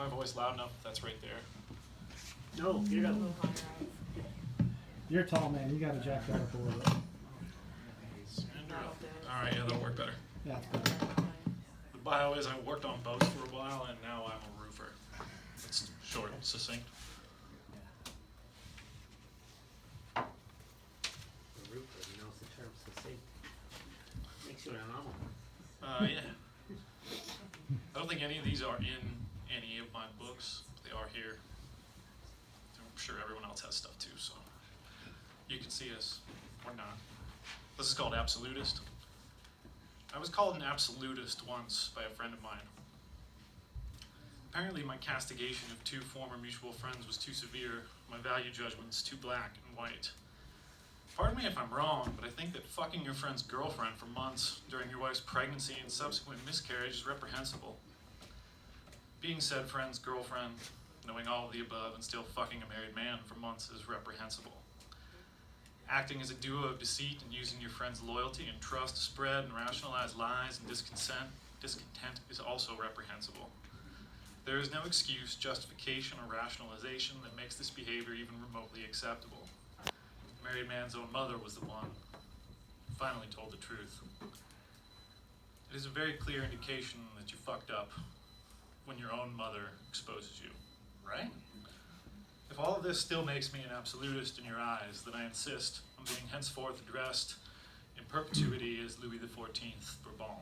my voice loud enough? That's right there. No, get up. You're a tall man. You got to jack that up a little bit. All right, yeah, that'll work better. Yeah, it's better. The bio is I worked on boats for a while, and now I'm a roofer. It's short and succinct. The roofer knows the term succinct. Makes you an animal. Yeah. I don't think any of these are in any of my books. They are here. I'm sure everyone else has stuff too, so you can see us or not. This is called Absolutist. I was called an absolutist once by a friend of mine. Apparently my castigation of two former mutual friends was too severe, my value judgments too black and white. Pardon me if I'm wrong, but I think that fucking your friend's girlfriend for months during your wife's pregnancy and subsequent miscarriage is reprehensible. Being said friend's girlfriend, knowing all of the above, and still fucking a married man for months is reprehensible. Acting as a duo of deceit and using your friend's loyalty and trust to spread and rationalize lies and discontent is also reprehensible. There is no excuse, justification, or rationalization that makes this behavior even remotely acceptable. The married man's own mother was the one who finally told the truth. It is a very clear indication that you fucked up when your own mother exposes you, right? If all of this still makes me an absolutist in your eyes, then I insist on being henceforth addressed in perpetuity as Louis XIV Bourbon.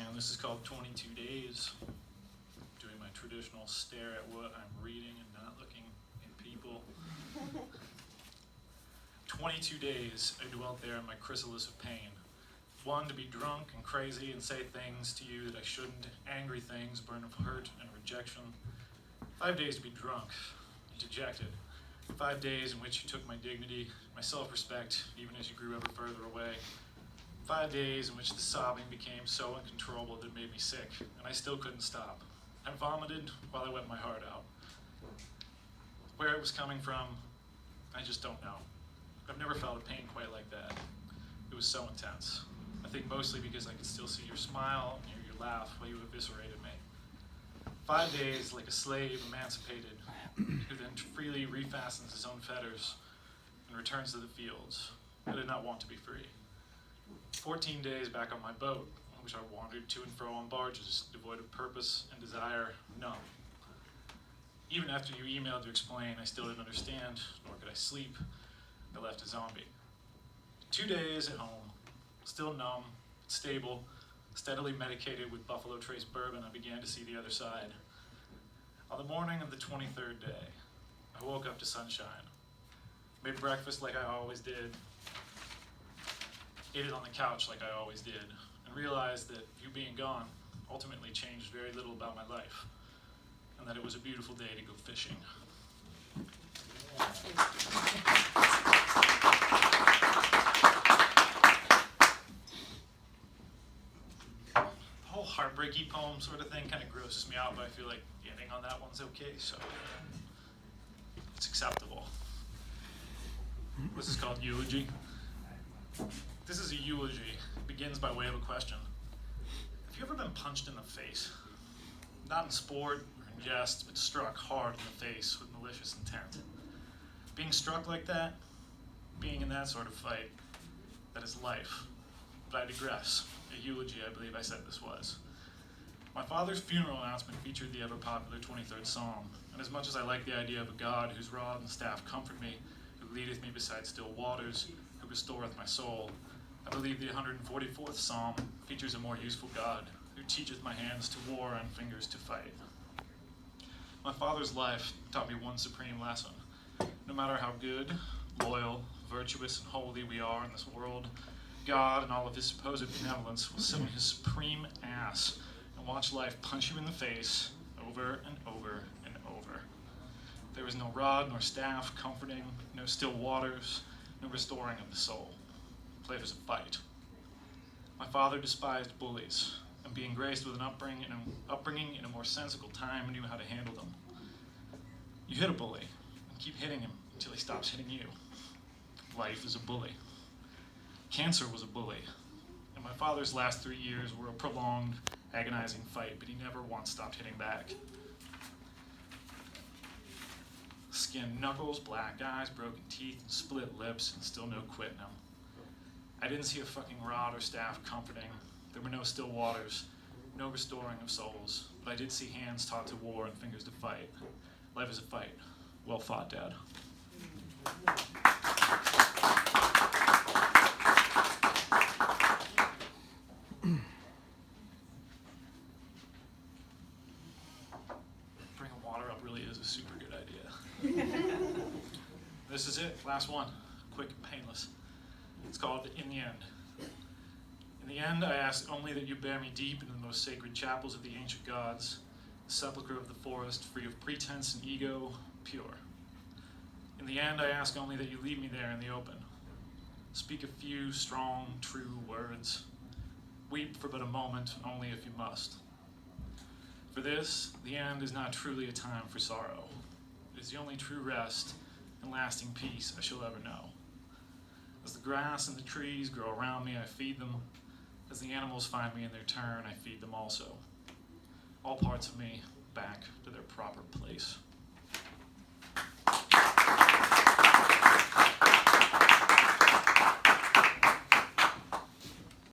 And this is called 22 Days. Doing my traditional stare at what I'm reading and not looking at people. 22 days I dwelt there in my chrysalis of pain. One, to be drunk and crazy and say things to you that I shouldn't, angry things, born of hurt and rejection. 5 days to be drunk and dejected. 5 days in which you took my dignity, my self-respect, even as you grew ever further away. 5 days in which the sobbing became so uncontrollable that it made me sick, and I still couldn't stop. I vomited while I wept my heart out. Where it was coming from, I just don't know. I've never felt a pain quite like that. It was so intense. I think mostly because I could still see your smile and hear your laugh while you eviscerated me. 5 days like a slave emancipated, who then freely refastens his own fetters and returns to the fields. I did not want to be free. 14 days back on my boat, in which I wandered to and fro on barges, devoid of purpose and desire, numb. Even after you emailed to explain, I still didn't understand, nor could I sleep. I left a zombie. 2 days at home, still numb, stable, steadily medicated with Buffalo Trace bourbon, I began to see the other side. On the morning of the 23rd day, I woke up to sunshine, made breakfast like I always did, ate it on the couch like I always did, and realized that you being gone ultimately changed very little about my life, and that it was a beautiful day to go fishing. The whole heartbreaky poem sort of thing kind of grosses me out, but I feel like the ending on that one's okay, so it's acceptable. This is called Eulogy. This is a eulogy. It begins by way of a question. Have you ever been punched in the face? Not in sport or in jest, but struck hard in the face with malicious intent. Being struck like that, being in that sort of fight, that is life. But I digress. A eulogy, I believe I said this was. My father's funeral announcement featured the ever-popular 23rd Psalm, and as much as I like the idea of a God whose rod and staff comfort me, who leadeth me beside still waters, who restoreth my soul, I believe the 144th Psalm features a more useful God, who teacheth my hands to war and fingers to fight. My father's life taught me one supreme lesson. No matter how good, loyal, virtuous, and holy we are in this world, God and all of his supposed benevolence will sit on his supreme ass and watch life punch you in the face over and over and over. There is no rod nor staff comforting, no still waters, no restoring of the soul. Life is a fight. My father despised bullies, and being graced with an upbringing in a more sensible time, knew how to handle them. You hit a bully, and keep hitting him until he stops hitting you. life is a bully. Cancer was a bully. And my father's last 3 years were a prolonged, agonizing fight, but he never once stopped hitting back. Skinned knuckles, black eyes, broken teeth, and split lips, and still no quitting him. I didn't see a fucking rod or staff comforting. There were no still waters, no restoring of souls. But I did see hands taught to war and fingers to fight. Life is a fight. Well fought, Dad. Bringing water up really is a super good idea. This is it, last one. Quick and painless. It's called In the End. In the end, I ask only that you bear me deep into the most sacred chapels of the ancient gods, the sepulchre of the forest, free of pretense and ego, pure. In the end, I ask only that you leave me there in the open. Speak a few strong, true words. Weep for but a moment, only if you must. For this, the end is not truly a time for sorrow. It is the only true rest and lasting peace I shall ever know. As the grass and the trees grow around me, I feed them. As the animals find me in their turn, I feed them also. All parts of me back to their proper place.